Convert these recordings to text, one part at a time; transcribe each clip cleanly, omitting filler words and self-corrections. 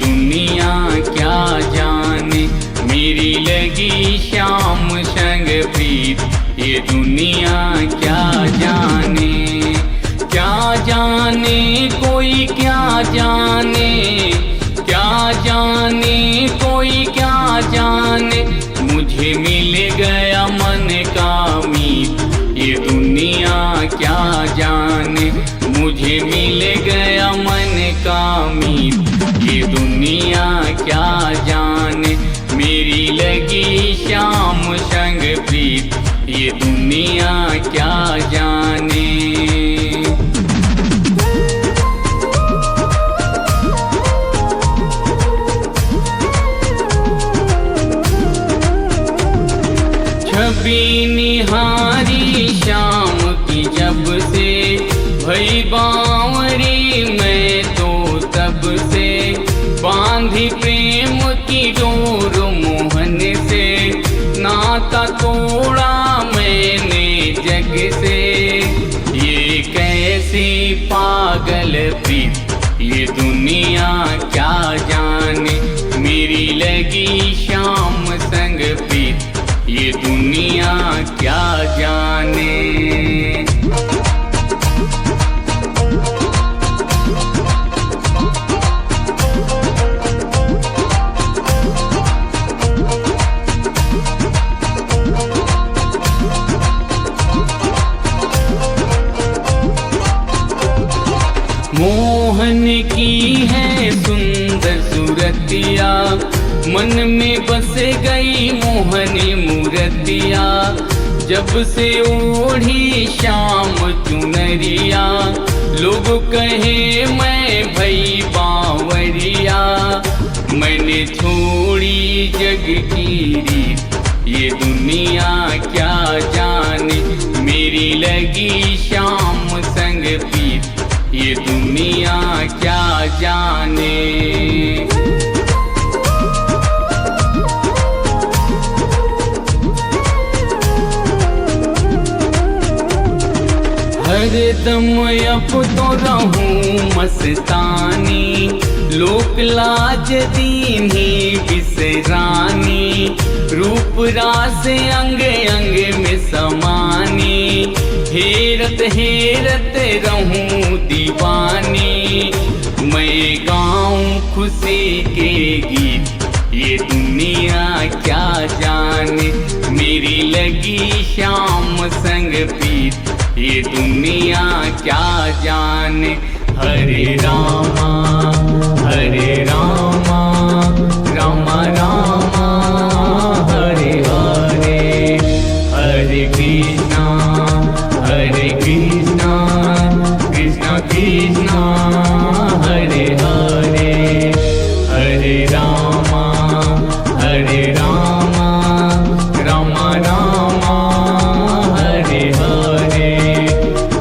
दुनिया क्या जाने, मेरी लगी श्याम संग प्रीत। ये दुनिया क्या जाने, क्या जाने कोई क्या जाने, क्या जाने कोई क्या जाने, मुझे मिल गया मन का मीत। ये दुनिया क्या जाने, मुझे मिल गया मन का मीत। ये दुनिया क्या जाने, मेरी लगी श्याम संग प्रीत। ये दुनिया क्या जाने। छवि निहारी श्याम की जब से, भई बावरी मैं तो तब से। बांधी प्रेम की डोर मोहन से, नाता तोड़ा मैंने जग से। ये कैसी पागल प्रीत, ये दुनिया क्या जाने, मेरी लगी श्याम संग प्रीत। ये दुनिया क्या जाने। मोहन की है सुंदर सूरतिया, मन में बस गई मोहनी मूर्तिया। जब से ओढ़ी श्याम चुनरिया, लोग कहे मैं भई बावरिया। मैंने छोड़ी जग की रीत, ये दुनिया क्या जाने, मेरी लगी श्याम संग प्रीत। ये दुनिया क्या जाने। हरदम अब तो रहूं मस्तानी, लोक लाज दीन्ही बिसरानी। रूप रास अंग अंग में समानी, हेरत हेरत रहूं दीवानी। मैं गाऊं खुशी के गीत, ये दुनिया क्या जाने, मेरी लगी श्याम संग प्रीत। ये दुनिया क्या जाने। हरे रामा हरे रामा, रामा रामा हरे हरे। हरे कृष्णा कृष्णा कृष्णा हरे हरे। हरे रामा रामा रामा हरे हरे।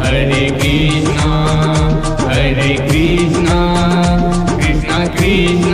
हरे कृष्णा कृष्णा कृष्णा